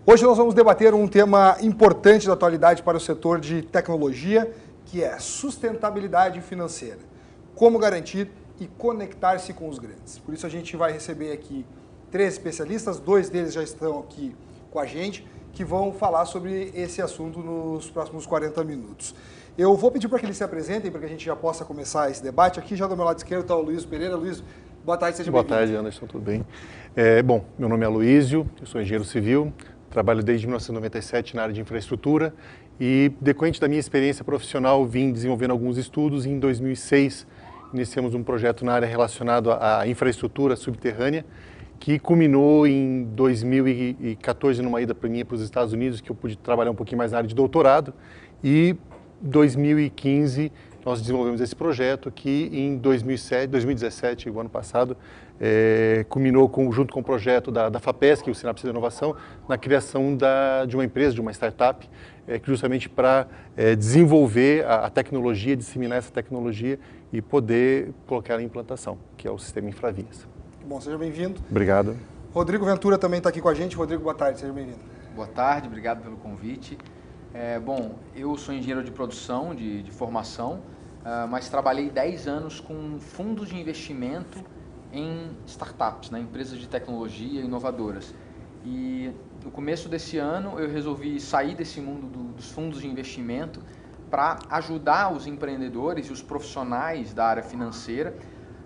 Hoje nós vamos debater um tema importante da atualidade para o setor de tecnologia, que é sustentabilidade financeira. Como garantir e conectar-se com os grandes. Por isso a gente vai receber aqui 3 especialistas, 2 deles já estão aqui com a gente, que vão falar sobre esse assunto nos próximos 40 minutos. Eu vou pedir para que eles se apresentem, para que a gente já possa começar esse debate. Aqui já do meu lado esquerdo está o Luiz Pereira. Luiz, boa tarde, seja bem-vindo. Boa tarde, Anderson, tudo bem? Bom, meu nome é Aloísio, eu sou engenheiro civil, trabalho desde 1997 na área de infraestrutura e, decorrente da minha experiência profissional, vim desenvolvendo alguns estudos e em 2006 iniciamos um projeto na área relacionado à infraestrutura subterrânea, que culminou em 2014 numa ida para mim para os Estados Unidos, que eu pude trabalhar um pouquinho mais na área de doutorado, e 2015 nós desenvolvemos esse projeto que em 2017, o ano passado, culminou junto com o projeto da FAPESC, o Sinapse da Inovação, na criação de uma empresa, de uma startup, justamente para desenvolver a tecnologia, disseminar essa tecnologia e poder colocar ela em implantação, que é o sistema Infravias. Bom, seja bem-vindo. Obrigado. Rodrigo Ventura também está aqui com a gente. Rodrigo, boa tarde, seja bem-vindo. Boa tarde, obrigado pelo convite. Bom, eu sou engenheiro de produção, de formação, mas trabalhei 10 anos com fundos de investimento em startups, empresas de tecnologia inovadoras. E no começo desse ano eu resolvi sair desse mundo dos fundos de investimento para ajudar os empreendedores e os profissionais da área financeira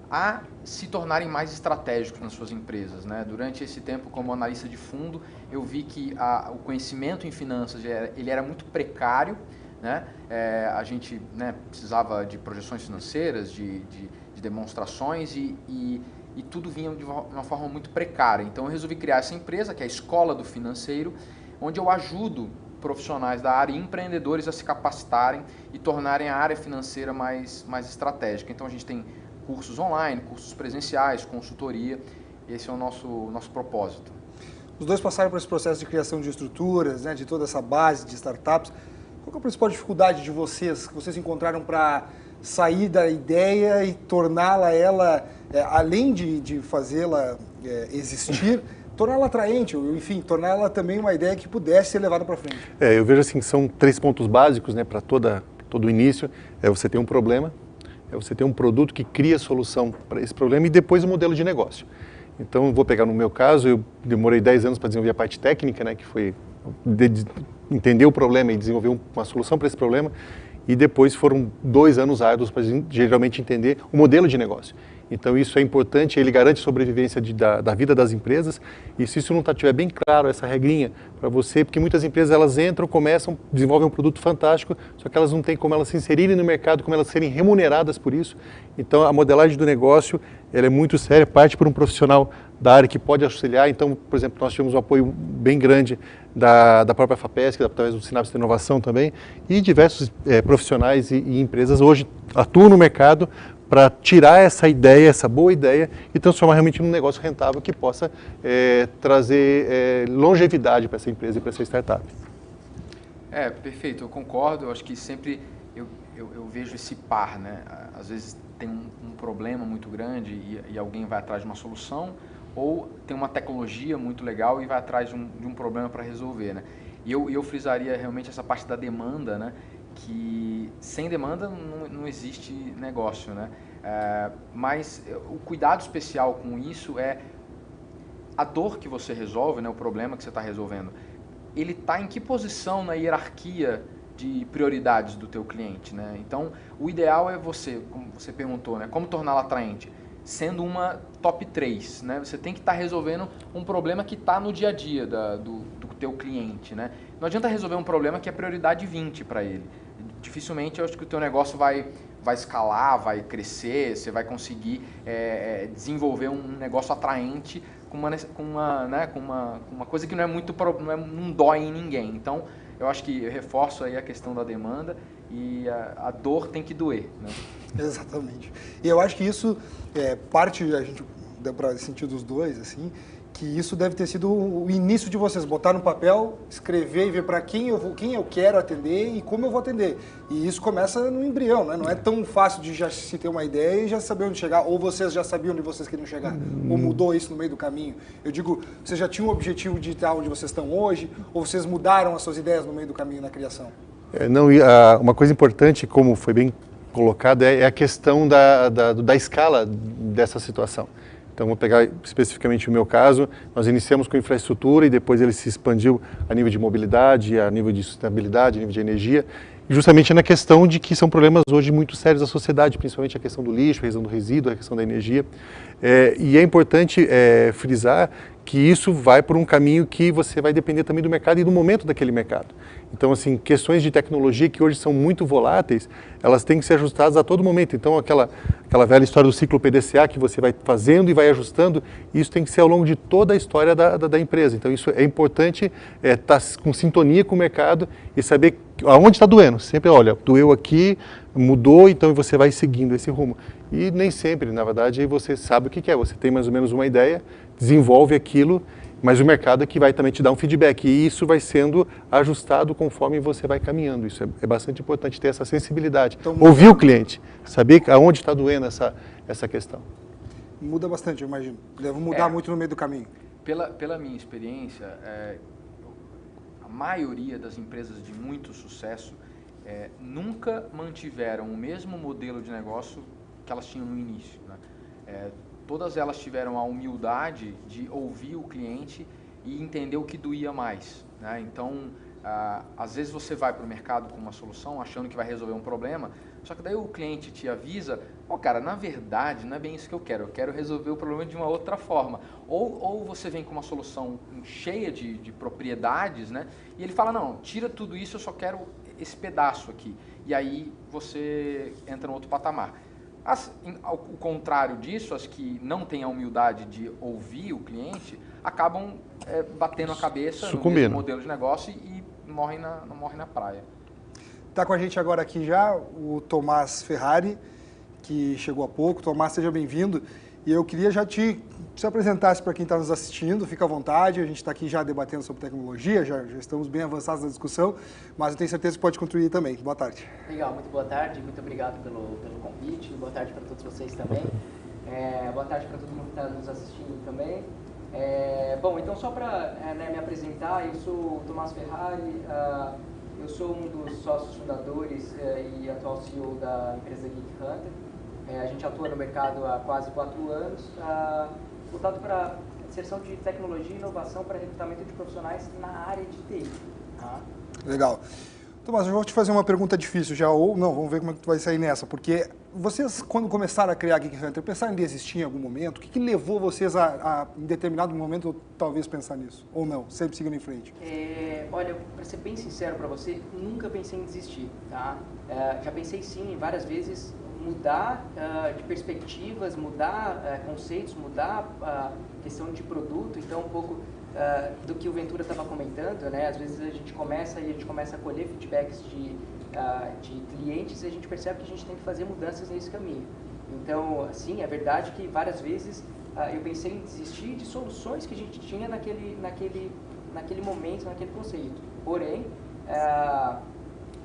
a se tornarem mais estratégicos nas suas empresas. Durante esse tempo, como analista de fundo, eu vi que o conhecimento em finanças ele era muito precário. A gente precisava de projeções financeiras, de demonstrações e tudo vinha de uma forma muito precária. Então eu resolvi criar essa empresa, que é a Escola do Financeiro, onde eu ajudo profissionais da área e empreendedores a se capacitarem e tornarem a área financeira mais estratégica. Então a gente tem cursos online, cursos presenciais, consultoria. Esse é o nosso propósito. Os dois passaram por esse processo de criação de estruturas, de toda essa base de startups. Qual que é a principal dificuldade de vocês, que vocês encontraram para sair da ideia e torná-la, além de fazê-la existir, torná-la atraente, ou enfim, torná-la também uma ideia que pudesse ser levada para frente? Eu vejo assim que são 3 pontos básicos para todo o início. Você ter um problema, você ter um produto que cria solução para esse problema e depois o modelo de negócio. Então, vou pegar no meu caso, eu demorei 10 anos para desenvolver a parte técnica, que foi entender o problema e desenvolver uma solução para esse problema, e depois foram 2 anos árduos para geralmente entender o modelo de negócio. Então isso é importante, ele garante a sobrevivência da vida das empresas, e se isso não estiver bem claro, essa regrinha para você, porque muitas empresas elas entram, começam, desenvolvem um produto fantástico, só que elas não têm como elas se inserirem no mercado, como elas serem remuneradas por isso. Então a modelagem do negócio ela é muito séria, parte por um profissional da área que pode auxiliar. Então, por exemplo, nós tivemos um apoio bem grande da própria FAPESC, através do Sinapse da Inovação também, e diversos profissionais e empresas hoje atuam no mercado para tirar essa ideia, essa boa ideia, e transformar realmente num negócio rentável que possa trazer longevidade para essa empresa e para essa startup. Perfeito, eu concordo. Eu acho que sempre eu vejo esse par, Às vezes tem um problema muito grande e alguém vai atrás de uma solução, ou tem uma tecnologia muito legal e vai atrás de um problema para resolver, E eu frisaria realmente essa parte da demanda, que sem demanda não existe negócio, mas o cuidado especial com isso é a dor que você resolve, o problema que você está resolvendo. Ele está em que posição na hierarquia de prioridades do teu cliente, Então, o ideal é você, como você perguntou, como torná-la atraente? Sendo uma top 3, Você tem que estar resolvendo um problema que está no dia a dia do teu cliente, Não adianta resolver um problema que é prioridade 20 para ele. Dificilmente eu acho que o teu negócio vai escalar, vai crescer, você vai conseguir desenvolver um negócio atraente com uma coisa que não dói em ninguém. Então, eu acho que eu reforço aí a questão da demanda e a dor tem que doer, Exatamente. E eu acho que isso parte, a gente deu para sentir dos dois, assim, que isso deve ter sido o início de vocês, botar no papel, escrever e ver para quem eu quero atender e como eu vou atender. E isso começa no embrião, né? Não é tão fácil de já se ter uma ideia e já saber onde chegar, ou vocês já sabiam onde vocês queriam chegar, ou mudou isso no meio do caminho. Eu digo, vocês já tinham o objetivo de estar onde vocês estão hoje, ou vocês mudaram as suas ideias no meio do caminho na criação? Não, uma coisa importante, como foi bem colocado, é a questão da escala dessa situação. Então, vou pegar especificamente o meu caso. Nós iniciamos com infraestrutura e depois ele se expandiu a nível de mobilidade, a nível de sustentabilidade, a nível de energia, justamente na questão de que são problemas hoje muito sérios da sociedade, principalmente a questão do lixo, a questão do resíduo, a questão da energia. E é importante frisar que isso vai por um caminho que você vai depender também do mercado e do momento daquele mercado. Então, assim, questões de tecnologia que hoje são muito voláteis, elas têm que ser ajustadas a todo momento. Então, aquela velha história do ciclo PDCA que você vai fazendo e vai ajustando, isso tem que ser ao longo de toda a história da empresa. Então, isso é importante, estar com sintonia com o mercado e saber aonde está doendo. Sempre, olha, doeu aqui, mudou, então você vai seguindo esse rumo. E nem sempre, na verdade, você sabe o que é. Você tem mais ou menos uma ideia, desenvolve aquilo, mas o mercado é que vai também te dar um feedback. E isso vai sendo ajustado conforme você vai caminhando. Isso é bastante importante, ter essa sensibilidade. Então, ouvir o cliente, saber aonde está doendo essa questão. Muda bastante, eu imagino. Deve mudar muito no meio do caminho. Pela minha experiência, a maioria das empresas de muito sucesso nunca mantiveram o mesmo modelo de negócio que elas tinham no início, né? Todas elas tiveram a humildade de ouvir o cliente e entender o que doía mais, né? Então, às vezes você vai para o mercado com uma solução achando que vai resolver um problema, só que daí o cliente te avisa, cara, na verdade não é bem isso que eu quero resolver o problema de uma outra forma. Ou você vem com uma solução cheia de propriedades, né? E ele fala, não, tira tudo isso, eu só quero esse pedaço aqui. E aí você entra no outro patamar. Ao contrário disso, as que não têm a humildade de ouvir o cliente, acabam batendo a cabeça no mesmo modelo de negócio e morrem na praia. Está com a gente agora aqui já o Tomás Ferrari, que chegou há pouco. Tomás, seja bem-vindo. E eu queria já se apresentasse para quem está nos assistindo, fica à vontade, a gente está aqui já debatendo sobre tecnologia, já estamos bem avançados na discussão, mas eu tenho certeza que pode contribuir também. Boa tarde. Legal, muito boa tarde, muito obrigado pelo convite, boa tarde para todos vocês também, boa tarde para todo mundo que está nos assistindo também. Bom, então só para me apresentar, eu sou o Tomás Ferrari, eu sou um dos sócios fundadores e atual CEO da empresa Geek Hunter. A gente atua no mercado há quase 4 anos, voltado para inserção de tecnologia e inovação para recrutamento de profissionais na área de TI. Tá? Legal. Tomás, eu vou te fazer uma pergunta difícil já, ou não, vamos ver como é que tu vai sair nessa, porque vocês, quando começaram a criar a Geek Hunter, pensaram em desistir em algum momento? O que levou vocês em determinado momento, talvez, pensar nisso? Ou não? Sempre seguindo em frente? Olha, para ser bem sincero para você, nunca pensei em desistir, tá? Já pensei sim, várias vezes, mudar de perspectivas, mudar conceitos, mudar questão de produto, então um pouco do que o Ventura estava comentando, né? Às vezes a gente começa a colher feedbacks de clientes e a gente percebe que a gente tem que fazer mudanças nesse caminho. Então, sim, é verdade que várias vezes eu pensei em desistir de soluções que a gente tinha naquele momento, naquele conceito. Porém,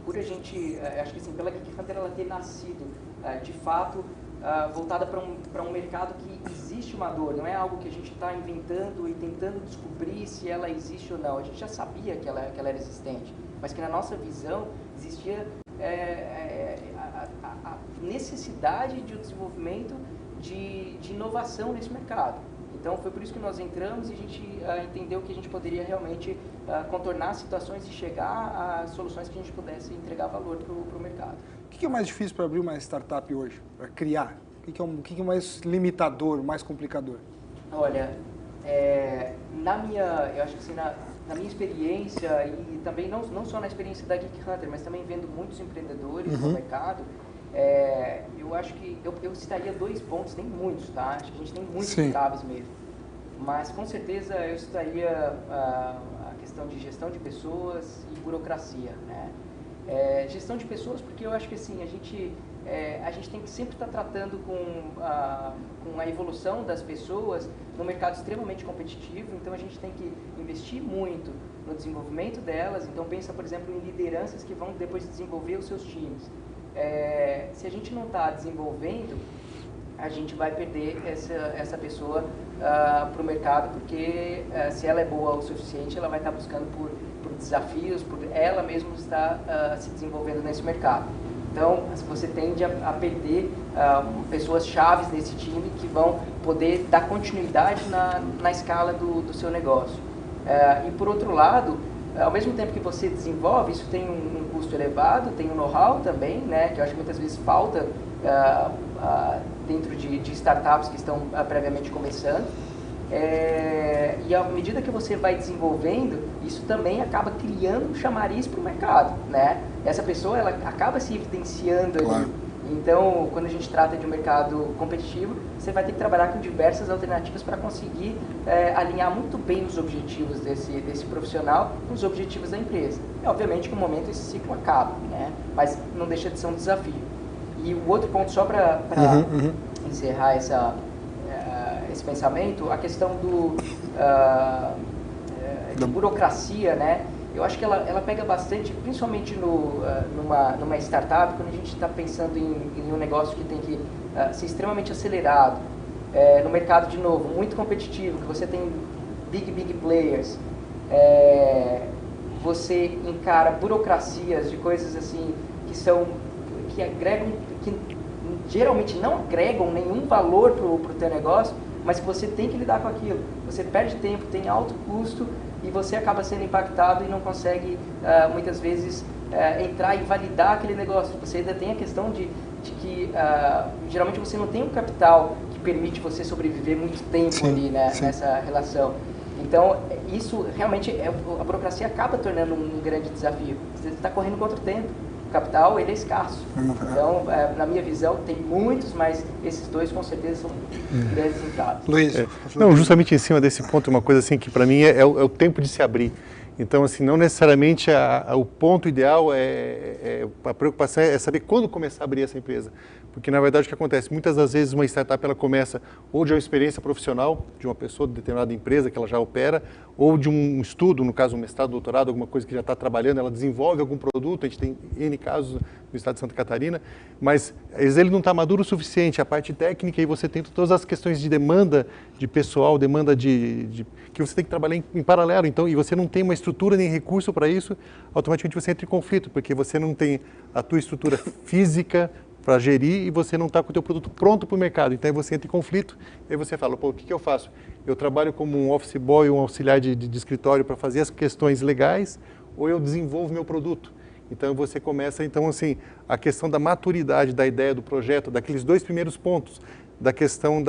por a gente, acho que assim, pela Geek Hunter ela ter nascido de fato voltada para um mercado que existe uma dor, não é algo que a gente está inventando e tentando descobrir se ela existe ou não. A gente já sabia que ela era existente, mas que na nossa visão existia a necessidade de um desenvolvimento de inovação nesse mercado. Então foi por isso que nós entramos e a gente entendeu que a gente poderia realmente contornar situações e chegar a soluções que a gente pudesse entregar valor para o mercado. O que é mais difícil para abrir uma startup hoje, para criar? O que é mais limitador, mais complicador? Olha, eu acho que assim, na minha experiência e também não só na experiência da Geek Hunter, mas também vendo muitos empreendedores no mercado, eu acho que eu citaria 2 pontos, tem muitos, tá? Acho que a gente tem muitos graves mesmo. Mas com certeza eu citaria a questão de gestão de pessoas e burocracia, né? Gestão de pessoas, porque eu acho que assim, a gente a gente tem que sempre estar tratando com a evolução das pessoas num mercado extremamente competitivo, então a gente tem que investir muito no desenvolvimento delas. Então pensa, por exemplo, em lideranças que vão depois desenvolver os seus times. Se a gente não está desenvolvendo, a gente vai perder essa pessoa para o mercado, porque se ela é boa o suficiente, ela vai estar buscando por desafios, por ela mesma estar se desenvolvendo nesse mercado. Então, você tende a perder pessoas chaves nesse time que vão poder dar continuidade na escala do seu negócio. E por outro lado, ao mesmo tempo que você desenvolve, isso tem um custo elevado, tem um know-how também, né, que eu acho que muitas vezes falta dentro de startups que estão previamente começando. E à medida que você vai desenvolvendo, isso também acaba criando um chamariz para o mercado, né? Essa pessoa, ela acaba se evidenciando ali. Claro. Então, quando a gente trata de um mercado competitivo, você vai ter que trabalhar com diversas alternativas para conseguir alinhar muito bem os objetivos desse profissional com os objetivos da empresa. E, obviamente, que no momento esse ciclo acaba, né? Mas não deixa de ser um desafio. E o outro ponto, só para encerrar esse pensamento, a questão de burocracia, né? Eu acho que ela pega bastante, principalmente numa startup, quando a gente está pensando em um negócio que tem que ser extremamente acelerado, no mercado, de novo, muito competitivo, que você tem big players, você encara burocracias de coisas assim que agregam, que geralmente não agregam nenhum valor para o teu negócio, mas que você tem que lidar com aquilo. Você perde tempo, tem alto custo e você acaba sendo impactado e não consegue, muitas vezes, entrar e validar aquele negócio. Você ainda tem a questão de que, geralmente, você não tem um capital que permite você sobreviver muito tempo ali, né, nessa relação. Então, isso realmente, a burocracia acaba tornando um grande desafio. Você está correndo contra o tempo. O capital, ele é escasso. Então, na minha visão, tem muitos, mas esses dois com certeza são grandes entradas. Luiz? Não, justamente em cima desse ponto, uma coisa assim que para mim é o tempo de se abrir. Então, assim, não necessariamente o ponto ideal a preocupação é saber quando começar a abrir essa empresa. Porque, na verdade, o que acontece? Muitas das vezes uma startup ela começa ou de uma experiência profissional de uma pessoa de determinada empresa que ela já opera, ou de um estudo, no caso um mestrado, doutorado, alguma coisa que já está trabalhando, ela desenvolve algum produto, a gente tem N casos no estado de Santa Catarina, mas às vezes ele não está maduro o suficiente, a parte técnica, e você tem todas as questões de demanda de pessoal, demanda que você tem que trabalhar em paralelo, então, e você não tem uma estrutura nem recurso para isso, automaticamente você entra em conflito, porque você não tem a tua estrutura física para gerir e você não está com o teu produto pronto para o mercado. Então aí você entra em conflito, aí você fala, pô, o que eu faço? Eu trabalho como um office boy, um auxiliar de escritório para fazer as questões legais, ou eu desenvolvo meu produto? Então você começa, então assim, a questão da maturidade da ideia do projeto, daqueles dois primeiros pontos, da questão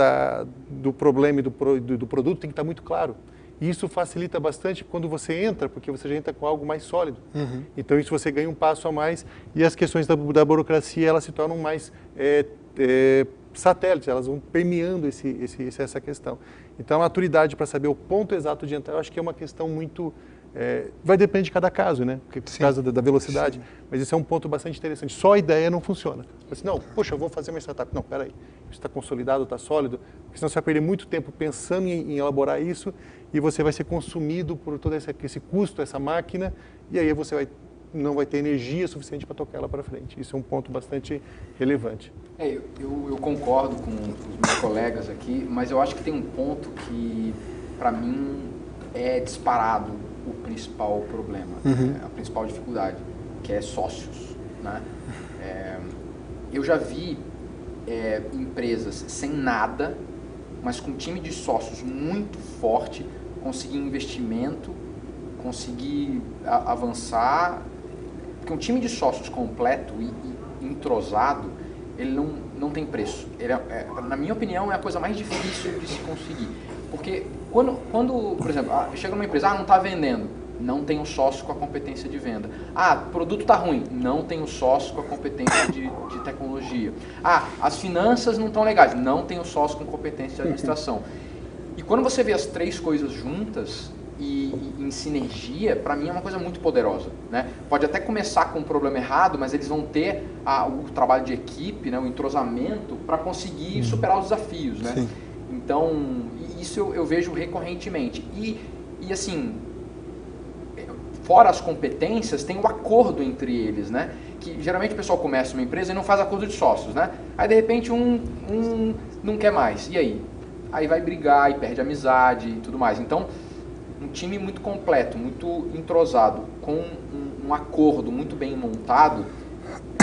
do problema e do produto tem que estar muito claro. E isso facilita bastante quando você entra, porque você já entra com algo mais sólido. Então, isso você ganha um passo a mais e as questões da burocracia, elas se tornam mais satélites, elas vão permeando essa questão. Então, a maturidade para saber o ponto exato de entrar, eu acho que é uma questão muito... vai depender de cada caso, né? Por causa da velocidade. Sim. Mas isso é um ponto bastante interessante. Só a ideia não funciona. Assim, não, poxa, eu vou fazer uma startup. Não, peraí, isso está consolidado, está sólido. Porque senão você vai perder muito tempo pensando em elaborar isso e você vai ser consumido por todo esse custo, essa máquina, e aí você não vai ter energia suficiente para tocar ela para frente. Isso é um ponto bastante relevante. Eu concordo com os meus colegas aqui, mas eu acho que tem um ponto que, para mim, é disparado o principal problema, a principal dificuldade, que é sócios, né? Eu já vi empresas sem nada, mas com um time de sócios muito forte, conseguir investimento, conseguir avançar, porque um time de sócios completo e entrosado, ele não tem preço. Na minha opinião, é a coisa mais difícil de se conseguir. Porque quando por exemplo, chega numa empresa, não está vendendo, não tem um sócio com a competência de venda. O produto está ruim, não tem um sócio com a competência de tecnologia. As finanças não estão legais, não tem um sócio com competência de administração. E quando você vê as três coisas juntas, e em sinergia, para mim é uma coisa muito poderosa, né? Pode até começar com um problema errado, mas eles vão ter o trabalho de equipe, né, o entrosamento para conseguir superar os desafios, né? Sim. Então, isso eu vejo recorrentemente. E assim, fora as competências, tem o acordo entre eles, né? Que geralmente o pessoal começa uma empresa e não faz acordo de sócios, né? Aí de repente um não quer mais, e aí? Aí vai brigar e perde amizade e tudo mais. Então, um time muito completo, muito entrosado, com um acordo muito bem montado,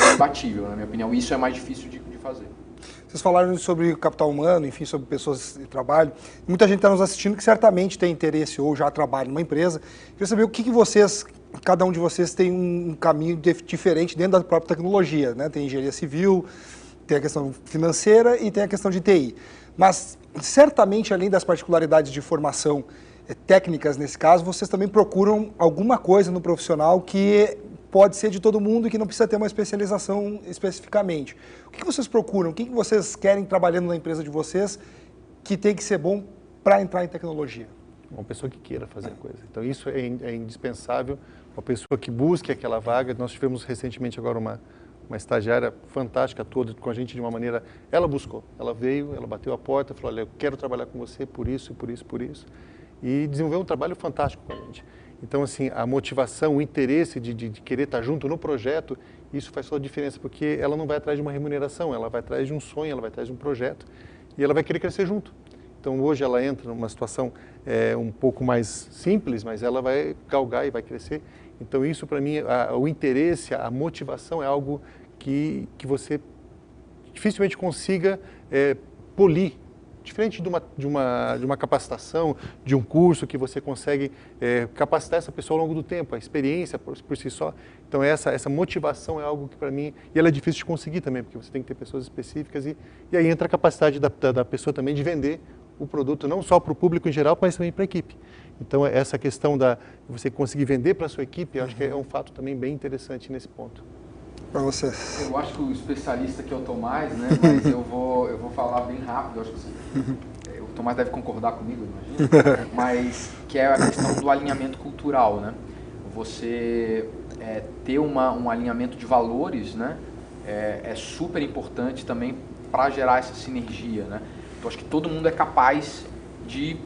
é imbatível, na minha opinião. Isso é mais difícil de fazer. Vocês falaram sobre capital humano, enfim, sobre pessoas de trabalho. Muita gente está nos assistindo que certamente tem interesse ou já trabalha numa empresa. Queria saber o que vocês, cada um de vocês tem um caminho diferente dentro da própria tecnologia, né? Tem engenharia civil, tem a questão financeira e tem a questão de TI. Mas certamente, além das particularidades de formação técnicas nesse caso, vocês também procuram alguma coisa no profissional que pode ser de todo mundo e que não precisa ter uma especialização especificamente. O que vocês procuram? O que vocês querem trabalhando na empresa de vocês que tem que ser bom para entrar em tecnologia? Uma pessoa que queira fazer a coisa. Então isso é indispensável, uma pessoa que busque aquela vaga. Nós tivemos recentemente agora uma estagiária fantástica toda com a gente de uma maneira, ela buscou, ela veio, ela bateu a porta, falou, olha, eu quero trabalhar com você por isso, por isso, por isso. E desenvolveu um trabalho fantástico com a gente. Então, assim, a motivação, o interesse de querer estar junto no projeto, isso faz toda a diferença, porque ela não vai atrás de uma remuneração, ela vai atrás de um sonho, ela vai atrás de um projeto, e ela vai querer crescer junto. Então, hoje ela entra numa situação um pouco mais simples, mas ela vai galgar e vai crescer. Então, isso para mim, o interesse, a motivação é algo que você dificilmente consiga polir. Diferente de uma capacitação, de um curso que você consegue capacitar essa pessoa ao longo do tempo, a experiência por si só. Então essa motivação é algo que para mim, e ela é difícil de conseguir também, porque você tem que ter pessoas específicas e aí entra a capacidade da pessoa também de vender o produto, não só para o público em geral, mas também para a equipe. Então essa questão de você conseguir vender para a sua equipe, eu acho que é um fato também bem interessante nesse ponto. Para vocês. Eu acho que o especialista que é o Tomás, né? Mas eu vou falar bem rápido. Eu acho que o Tomás deve concordar comigo, imagina. Mas que é a questão do alinhamento cultural, né? Você ter um alinhamento de valores, né? É super importante também para gerar essa sinergia, né? Então acho que todo mundo é capaz de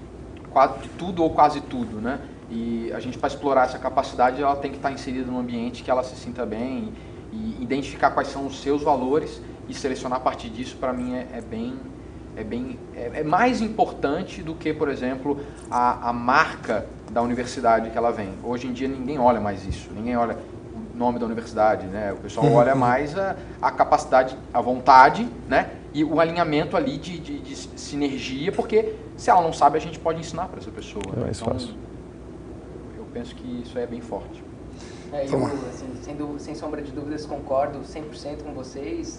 tudo ou quase tudo, né? E a gente, para explorar essa capacidade, ela tem que estar inserida num ambiente que ela se sinta bem e identificar quais são os seus valores e selecionar a partir disso, para mim, é mais importante do que, por exemplo, a marca da universidade que ela vem. Hoje em dia ninguém olha mais isso, ninguém olha o nome da universidade, né? O pessoal olha mais a capacidade, a vontade, né? E o alinhamento ali de sinergia, porque se ela não sabe, a gente pode ensinar para essa pessoa. É mais então, fácil. eu penso que isso é bem forte. Eu, assim, sem sombra de dúvidas, concordo 100% com vocês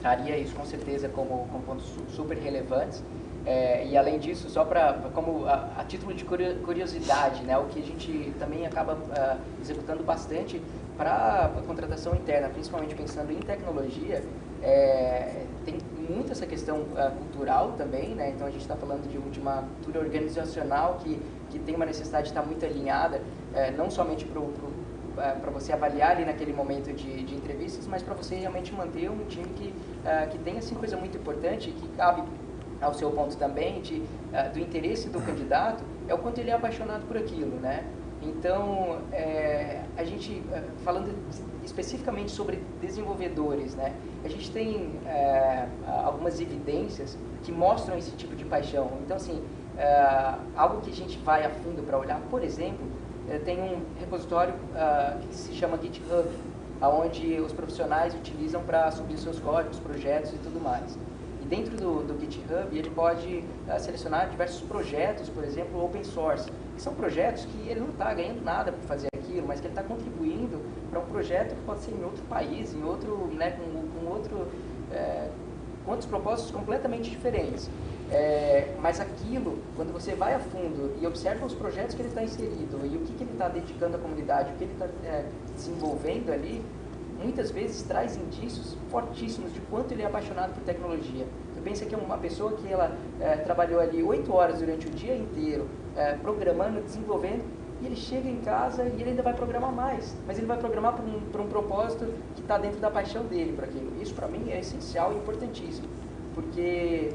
traria isso com certeza como pontos super relevantes. E além disso, só como a título de curiosidade, né, o que a gente também acaba executando bastante para a contratação interna, principalmente pensando em tecnologia, tem muito essa questão cultural também, né? Então a gente está falando de uma cultura organizacional que tem uma necessidade de estar muito alinhada, não somente para você avaliar ali naquele momento de entrevistas, mas para você realmente manter um time que tem assim coisa muito importante, que cabe ao seu ponto também do interesse do candidato, é o quanto ele é apaixonado por aquilo, né? Então, a gente, falando especificamente sobre desenvolvedores, né? A gente tem algumas evidências que mostram esse tipo de paixão. Então, assim, algo que a gente vai a fundo para olhar, por exemplo, tem um repositório que se chama GitHub, onde os profissionais utilizam para subir seus códigos, projetos e tudo mais. E dentro do GitHub, ele pode selecionar diversos projetos, por exemplo, open source, que são projetos que ele não está ganhando nada por fazer aquilo, mas que ele está contribuindo para um projeto que pode ser em outro país, em outro, né, com outros propósitos completamente diferentes. Mas aquilo, quando você vai a fundo e observa os projetos que ele está inserido e o que ele está dedicando à comunidade, o que ele está desenvolvendo ali, muitas vezes traz indícios fortíssimos de quanto ele é apaixonado por tecnologia. Então, pensa que uma pessoa que ela trabalhou ali 8 horas durante o dia inteiro, programando, desenvolvendo, e ele chega em casa e ele ainda vai programar mais, mas ele vai programar por um propósito que está dentro da paixão dele para aquilo. Isso para mim é essencial e importantíssimo, porque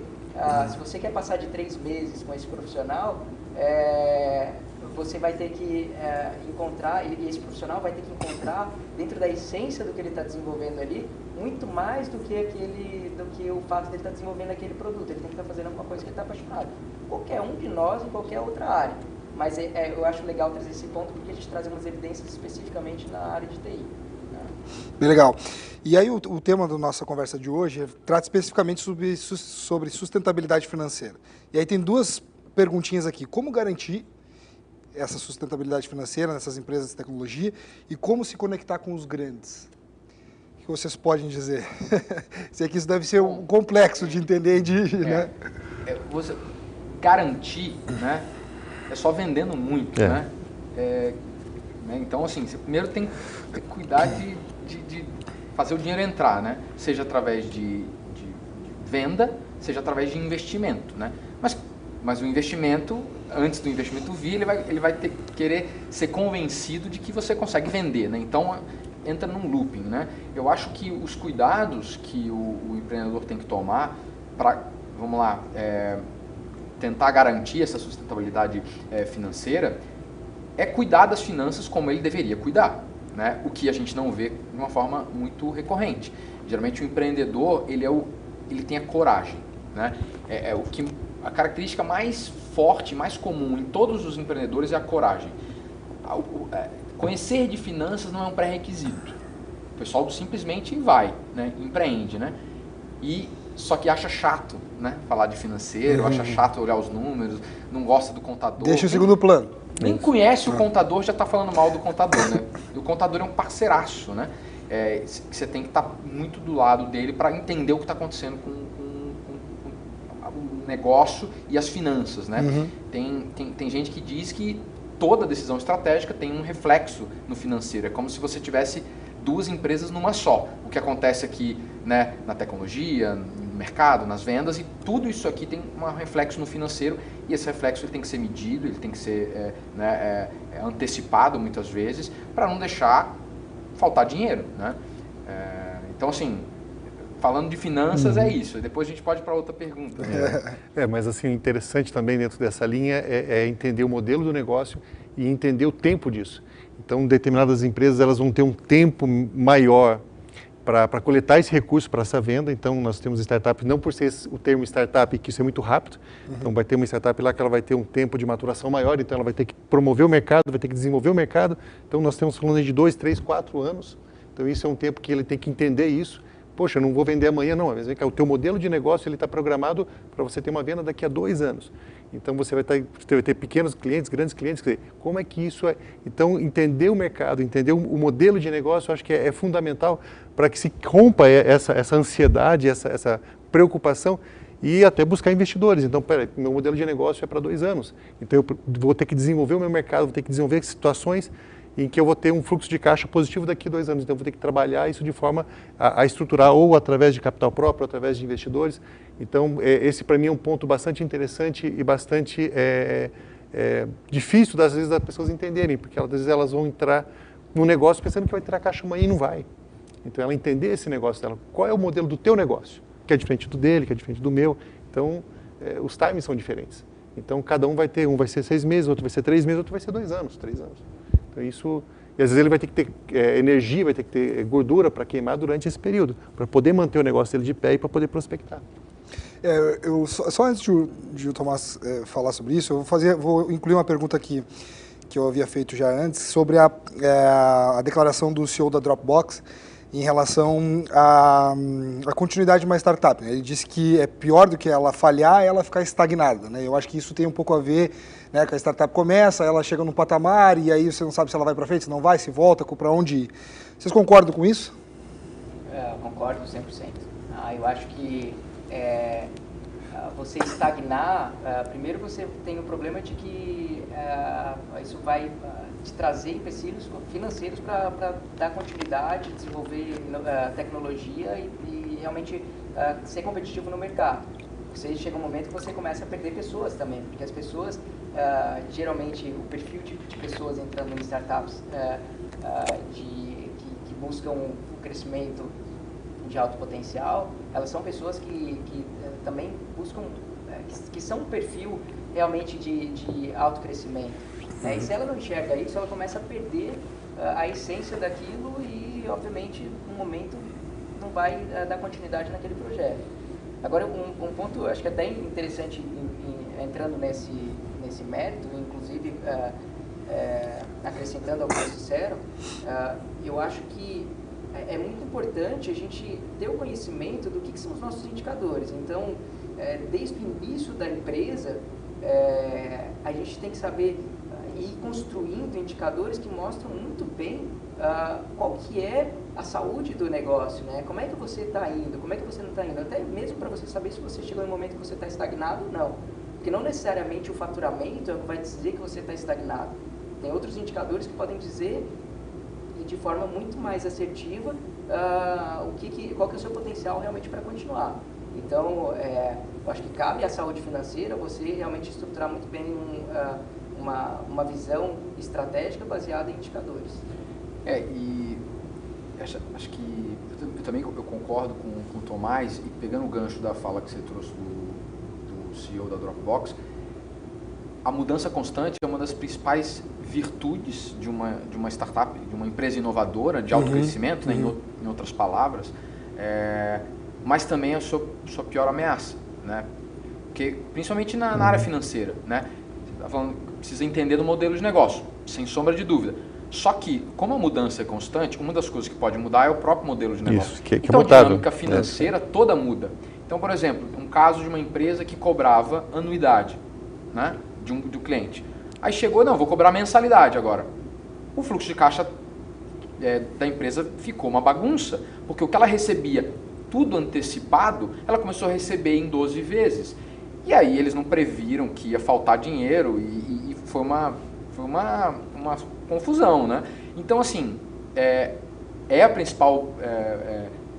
se você quer passar de 3 meses com esse profissional, você vai ter que encontrar, e esse profissional vai ter que encontrar dentro da essência do que ele está desenvolvendo ali, muito mais do que o fato de ele estar desenvolvendo aquele produto. Ele tem que estar fazendo alguma coisa que ele está apaixonado. Qualquer um de nós, em qualquer outra área. Mas eu acho legal trazer esse ponto porque a gente traz umas evidências especificamente na área de TI. Né? Bem legal. E aí o tema da nossa conversa de hoje trata especificamente sobre sustentabilidade financeira. E aí tem 2 perguntinhas aqui. Como garantir essa sustentabilidade financeira nessas empresas de tecnologia e como se conectar com os grandes? O que vocês podem dizer? Sei que isso deve ser um complexo de entender e né? Você garantir, né? É só vendendo muito, né? Então, assim, você primeiro tem que cuidar de fazer o dinheiro entrar, né? Seja através de venda, seja através de investimento, né? Mas o investimento, antes do investimento vir, ele vai ter que querer ser convencido de que você consegue vender, né? Então, entra num looping, né? Eu acho que os cuidados que o empreendedor tem que tomar para, vamos lá, tentar garantir essa sustentabilidade financeira é cuidar das finanças como ele deveria cuidar, né? O que a gente não vê de uma forma muito recorrente. Geralmente o empreendedor ele tem a coragem, né? A característica mais forte, mais comum em todos os empreendedores é a coragem. Conhecer de finanças não é um pré-requisito. O pessoal simplesmente vai, né? Empreende, né? Só que acha chato, né? Falar de financeiro, acha chato olhar os números, não gosta do contador. Deixa o segundo plano. Nem conhece o contador, já está falando mal do contador, né? E o contador é um parceiraço, né? Você tem que estar muito do lado dele para entender o que está acontecendo com o negócio e as finanças, né? Tem gente que diz que toda decisão estratégica tem um reflexo no financeiro. É como se você tivesse 2 empresas numa só. O que acontece aqui, né, na tecnologia, no mercado, nas vendas, e tudo isso aqui tem um reflexo no financeiro, e esse reflexo ele tem que ser medido, ele tem que ser antecipado muitas vezes, para não deixar faltar dinheiro, né? Então, assim, falando de finanças é isso. Depois a gente pode ir para outra pergunta. Mas assim, interessante também dentro dessa linha é entender o modelo do negócio e entender o tempo disso. Então, determinadas empresas elas vão ter um tempo maior para coletar esse recurso para essa venda. Então, nós temos startups, não por ser o termo startup, que isso é muito rápido. Então, vai ter uma startup lá que ela vai ter um tempo de maturação maior, então ela vai ter que promover o mercado, vai ter que desenvolver o mercado. Então, nós temos falando de 2, 3, 4 anos. Então, isso é um tempo que ele tem que entender isso. Poxa, eu não vou vender amanhã, não. Mas o teu modelo de negócio ele está programado para você ter uma venda daqui a 2 anos. Então, você vai ter pequenos clientes, grandes clientes. Quer dizer, como é que isso é? Então, entender o mercado, entender o modelo de negócio, eu acho que é fundamental para que se rompa essa ansiedade, essa preocupação e até buscar investidores. Então, meu modelo de negócio é para 2 anos. Então, eu vou ter que desenvolver o meu mercado, vou ter que desenvolver situações em que eu vou ter um fluxo de caixa positivo daqui a 2 anos. Então, eu vou ter que trabalhar isso de forma a estruturar ou através de capital próprio, ou através de investidores. Então, esse para mim é um ponto bastante interessante e bastante difícil, às vezes, das pessoas entenderem, porque às vezes elas vão entrar no negócio pensando que vai ter a caixa amanhã e não vai. Então, ela entender esse negócio dela, qual é o modelo do teu negócio, que é diferente do dele, que é diferente do meu. Então, os timings são diferentes. Então, cada um vai ser 6 meses, outro vai ser 3 meses, outro vai ser 2 anos, 3 anos. Então, isso, e às vezes ele vai ter que ter energia, vai ter que ter gordura para queimar durante esse período, para poder manter o negócio dele de pé e para poder prospectar. Só antes de o Tomás falar sobre isso, eu vou incluir uma pergunta aqui que eu havia feito já antes, sobre a declaração do CEO da Dropbox em relação à continuidade de uma startup. Ele disse que é pior do que ela falhar, ela ficar estagnada, né? Eu acho que isso tem um pouco a ver, né, que a startup começa, ela chega num patamar e aí você não sabe se ela vai para frente, se não vai, se volta, para onde ir. Vocês concordam com isso? Eu concordo 100%. Eu acho que você estagnar, primeiro você tem o problema de que isso vai te trazer empecilhos financeiros para dar continuidade, desenvolver tecnologia e realmente ser competitivo no mercado. você chega um momento que você começa a perder pessoas também, porque as pessoas, geralmente, o perfil de pessoas entrando em startups que buscam um crescimento de alto potencial, elas são pessoas que também buscam, que são um perfil realmente de alto crescimento. Né? E se ela não enxerga isso, ela começa a perder a essência daquilo e, obviamente, no momento não vai dar continuidade naquele projeto. Agora, um ponto, acho que até interessante, entrando nesse mérito, inclusive acrescentando ao que vocês disseram, eu acho que é muito importante a gente ter o conhecimento do que são os nossos indicadores. Então, desde o início da empresa, a gente tem que saber ir construindo indicadores que mostram muito bem qual que é a saúde do negócio, né? Como é que você está indo, como é que você não está indo, até mesmo para você saber se você chegou em um momento que você está estagnado ou não. Porque não necessariamente o faturamento vai dizer que você está estagnado. Tem outros indicadores que podem dizer de forma muito mais assertiva qual que é o seu potencial realmente para continuar. Então, eu acho que cabe à saúde financeira você realmente estruturar muito bem uma visão estratégica baseada em indicadores. E acho que eu também concordo com o Tomás, e pegando o gancho da fala que você trouxe do CEO da Dropbox, a mudança constante é uma das principais virtudes de uma startup, de uma empresa inovadora, de alto crescimento, né, em outras palavras, mas também é a sua pior ameaça, né? Porque, principalmente na área financeira, né? Você tá falando, precisa entender do modelo de negócio, sem sombra de dúvida. Só que, como a mudança é constante, uma das coisas que pode mudar é o próprio modelo de negócio. Isso, que então, é mutável. A dinâmica financeira toda muda. Então, por exemplo, um caso de uma empresa que cobrava anuidade, né, do cliente. Aí chegou, não, vou cobrar mensalidade agora. O fluxo de caixa da empresa ficou uma bagunça, porque o que ela recebia tudo antecipado, ela começou a receber em 12 vezes. E aí eles não previram que ia faltar dinheiro e foi uma confusão, né? Então, assim, a principal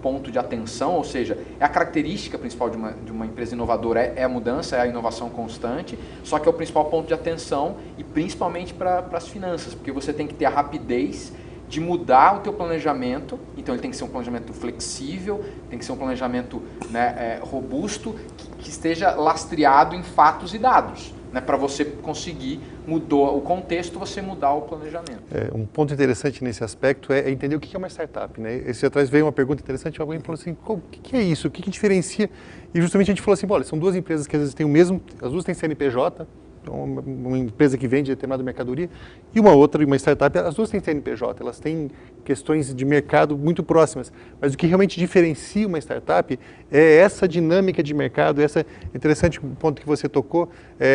ponto de atenção, ou seja, é a característica principal de uma empresa inovadora, é a mudança, é a inovação constante, só que é o principal ponto de atenção e principalmente para as finanças, porque você tem que ter a rapidez de mudar o teu planejamento. Então ele tem que ser um planejamento flexível, tem que ser um planejamento, né, robusto, que esteja lastreado em fatos e dados, né, para você conseguir, mudou o contexto, você mudar o planejamento. Um ponto interessante nesse aspecto é entender o que é uma startup, né? Esse atrás veio uma pergunta interessante, alguém falou assim, o que é isso? O que diferencia? E justamente a gente falou assim, olha, são duas empresas que às vezes têm o mesmo, as duas têm CNPJ, uma empresa que vende determinada mercadoria, e uma startup, as duas têm CNPJ, elas têm questões de mercado muito próximas, mas o que realmente diferencia uma startup é essa dinâmica de mercado, essa interessante ponto que você tocou,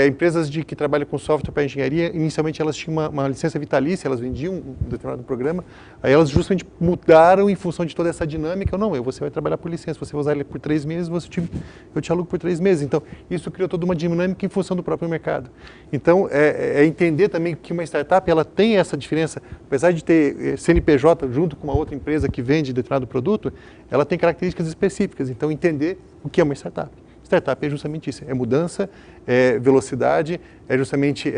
empresas que trabalham com software para engenharia, inicialmente elas tinham uma licença vitalícia, elas vendiam um determinado programa, aí elas justamente mudaram em função de toda essa dinâmica, não, você vai trabalhar por licença, você vai usar ele por 3 meses, eu te alugo por 3 meses, então isso criou toda uma dinâmica em função do próprio mercado. Então, entender também que uma startup ela tem essa diferença, apesar de ter CNPJ junto com uma outra empresa que vende determinado produto, ela tem características específicas. Então, entender o que é uma startup. Startup é justamente isso, é mudança, é velocidade, é justamente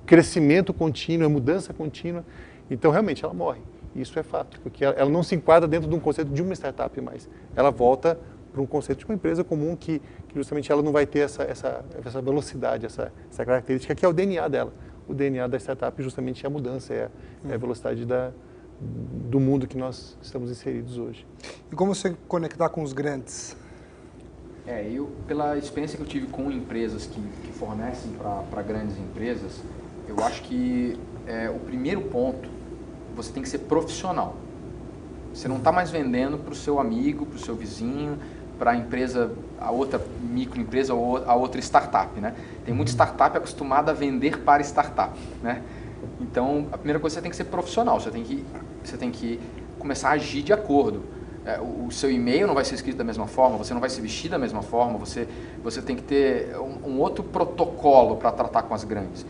crescimento contínuo, é mudança contínua. Então, realmente, ela morre. Isso é fato, porque ela não se enquadra dentro de um conceito de uma startup mais. Ela volta para um conceito de uma empresa comum que justamente ela não vai ter essa velocidade, essa característica que é o DNA dela. O DNA da startup justamente é a mudança, é a velocidade do mundo que nós estamos inseridos hoje. E como você conectar com os grandes? Pela experiência que eu tive com empresas que fornecem para grandes empresas, eu acho que o primeiro ponto, você tem que ser profissional. Você não está mais vendendo para o seu amigo, para o seu vizinho, para a empresa, a outra microempresa ou a outra startup, né? Tem muita startup acostumada a vender para startup, né? Então, a primeira coisa, você tem que ser profissional, você tem que começar a agir de acordo. O seu e-mail não vai ser escrito da mesma forma, você não vai se vestir da mesma forma, você tem que ter um outro protocolo para tratar com as grandes.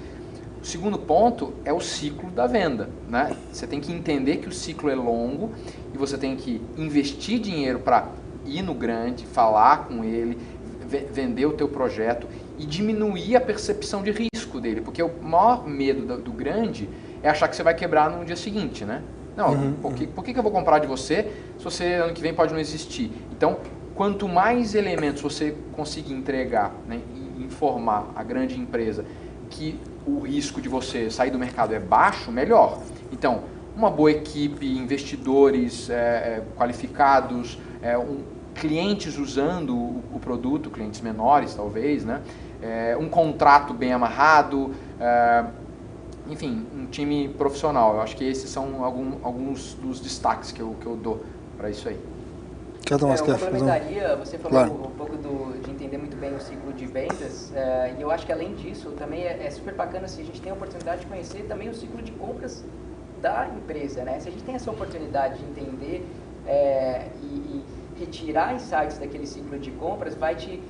O segundo ponto é o ciclo da venda, né? Você tem que entender que o ciclo é longo e você tem que investir dinheiro para ir no grande, falar com ele, vender o teu projeto e diminuir a percepção de risco dele, porque o maior medo do grande é achar que você vai quebrar no dia seguinte, né? Não, por que eu vou comprar de você se você ano que vem pode não existir? Então, quanto mais elementos você conseguir entregar, né, e informar a grande empresa que o risco de você sair do mercado é baixo, melhor. Então, uma boa equipe, investidores qualificados, clientes usando o produto, clientes menores talvez, né? Um contrato bem amarrado, enfim, um time profissional. Eu acho que esses são alguns dos destaques que eu dou para isso aí. Eu complementaria, você falou um pouco de entender muito bem o ciclo de vendas, e eu acho que além disso, também é super bacana se a gente tem a oportunidade de conhecer também o ciclo de compras da empresa, né? Se a gente tem essa oportunidade de entender e retirar insights daquele ciclo de compras, vai te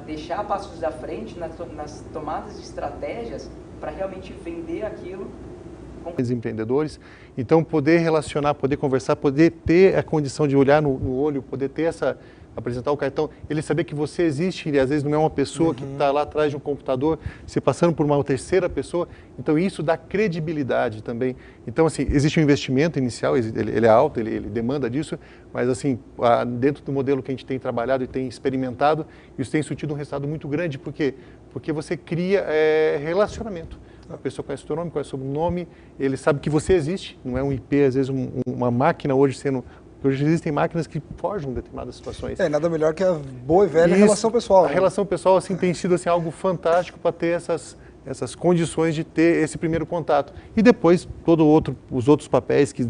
deixar passos à frente nas tomadas de estratégias para realmente vender aquilo. Os empreendedores, então poder relacionar, poder conversar, poder ter a condição de olhar no olho, poder ter apresentar o cartão, ele saber que você existe, e às vezes não é uma pessoa que está lá atrás de um computador, se passando por uma terceira pessoa, então isso dá credibilidade também. Então assim, existe um investimento inicial, ele é alto, ele demanda disso, mas assim, dentro do modelo que a gente tem trabalhado e tem experimentado, isso tem surtido um resultado muito grande, porque você cria relacionamento. A pessoa conhece o teu nome, conhece o sobrenome, ele sabe que você existe, não é um IP, às vezes uma máquina hoje sendo... Hoje existem máquinas que forjam determinadas situações. Nada melhor que a boa e velha relação pessoal. A relação pessoal assim, tem sido assim, algo fantástico para ter essas condições de ter esse primeiro contato. E depois, os outros papéis que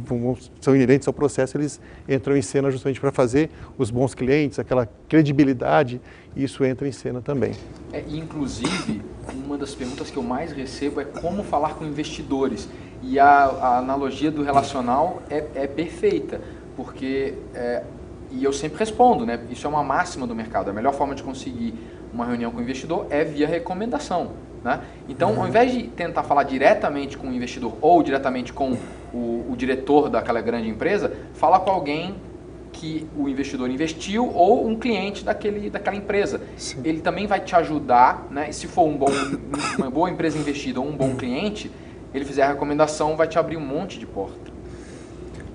são inerentes ao processo, eles entram em cena justamente para fazer os bons clientes, aquela credibilidade, isso entra em cena também. Inclusive, uma das perguntas que eu mais recebo é como falar com investidores. E a analogia do relacional é perfeita, porque, e eu sempre respondo, né? Isso é uma máxima do mercado, a melhor forma de conseguir uma reunião com o investidor é via recomendação. Né? Então, ao invés de tentar falar diretamente com o investidor ou diretamente com o diretor daquela grande empresa, fala com alguém que o investidor investiu ou um cliente daquela empresa. Sim. Ele também vai te ajudar, né? E se for uma boa empresa investida ou um bom cliente, ele fizer a recomendação, vai te abrir um monte de porta.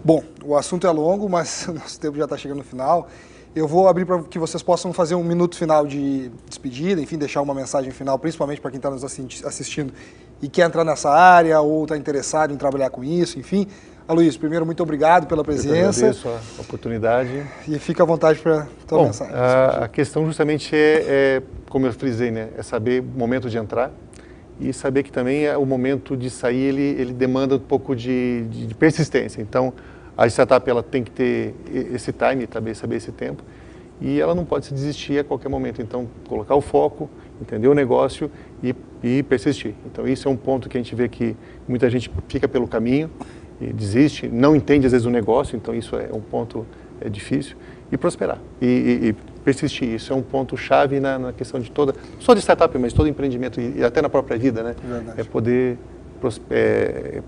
Bom, o assunto é longo, mas o nosso tempo já está chegando no final. Eu vou abrir para que vocês possam fazer um minuto final de despedida, enfim, deixar uma mensagem final, principalmente para quem está nos assistindo e quer entrar nessa área ou está interessado em trabalhar com isso, enfim. Aloysio, primeiro, muito obrigado pela presença. Eu agradeço a oportunidade. E fica à vontade para a tua mensagem. A questão justamente como eu frisei, né, é saber o momento de entrar e saber que também o momento de sair, ele demanda um pouco de persistência. Então, a startup ela tem que ter esse time, também saber esse tempo, e ela não pode se desistir a qualquer momento. Então, colocar o foco, entender o negócio e persistir. Então, isso é um ponto que a gente vê que muita gente fica pelo caminho e desiste, não entende às vezes o negócio, então isso é um ponto difícil, e prosperar, e persistir. Isso é um ponto chave na questão de só de startup, mas todo empreendimento e até na própria vida, né? Verdade. É poder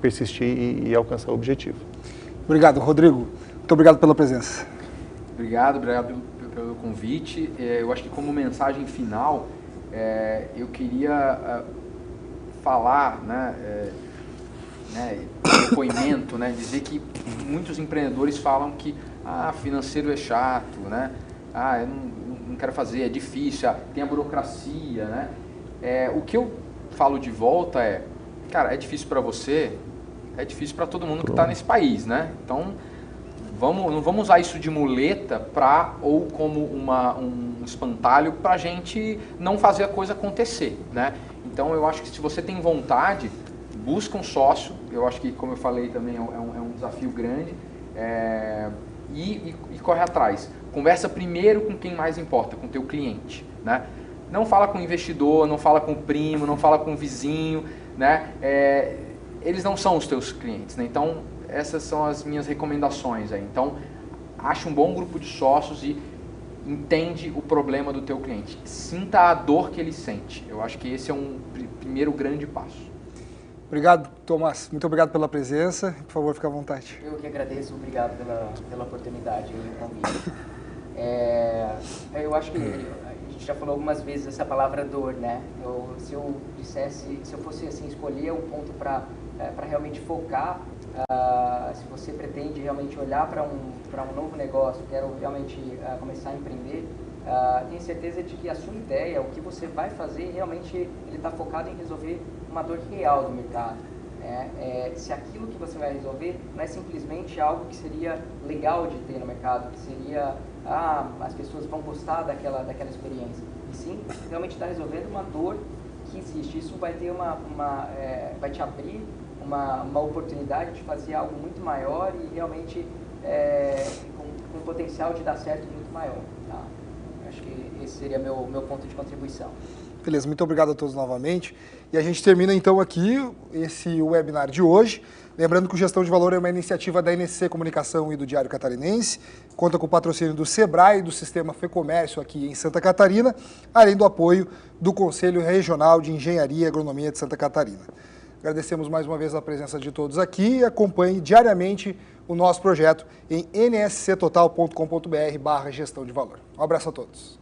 persistir e alcançar o objetivo. Obrigado, Rodrigo. Muito obrigado pela presença. Obrigado pelo convite. Eu acho que como mensagem final, eu queria falar, depoimento, né, dizer que muitos empreendedores falam que financeiro é chato, né? Eu não quero fazer, é difícil, tem a burocracia, né? O que eu falo de volta cara, é difícil para você, é difícil para todo mundo que está nesse país, né? Então, não vamos usar isso de muleta ou como um espantalho para a gente não fazer a coisa acontecer, né? Então, eu acho que se você tem vontade, busca um sócio. Eu acho que, como eu falei também, é um desafio grande, e corre atrás. Conversa primeiro com quem mais importa, com o teu cliente, né? Não fala com o investidor, não fala com o primo, não fala com o vizinho, né? Eles não são os teus clientes, né? Então, essas são as minhas recomendações aí. Então, acha um bom grupo de sócios e entende o problema do teu cliente. Sinta a dor que ele sente. Eu acho que esse é um primeiro grande passo. Obrigado, Tomás. Muito obrigado pela presença. Por favor, fique à vontade. Eu que agradeço. Obrigado pela oportunidade e o convite. Eu acho que a gente gente já falou algumas vezes essa palavra dor, né? Se eu fosse assim, escolher um ponto para realmente focar, se você pretende realmente olhar para um novo negócio, quero realmente começar a empreender, tenho certeza de que a sua ideia, o que você vai fazer, realmente ele está focado em resolver uma dor real do mercado. Se aquilo que você vai resolver não é simplesmente algo que seria legal de ter no mercado, que seria, as pessoas vão gostar daquela experiência, e sim, realmente está resolvendo uma dor que existe. Isso vai ter vai te abrir uma oportunidade de fazer algo muito maior e realmente com potencial de dar certo muito maior. Tá? Acho que esse seria meu ponto de contribuição. Beleza, muito obrigado a todos novamente. E a gente termina então aqui esse webinar de hoje. Lembrando que o Gestão de Valor é uma iniciativa da NSC Comunicação e do Diário Catarinense. Conta com o patrocínio do Sebrae e do Sistema FEComércio aqui em Santa Catarina, além do apoio do Conselho Regional de Engenharia e Agronomia de Santa Catarina. Agradecemos mais uma vez a presença de todos aqui e acompanhe diariamente o nosso projeto em nsctotal.com.br/gestão de valor. Um abraço a todos.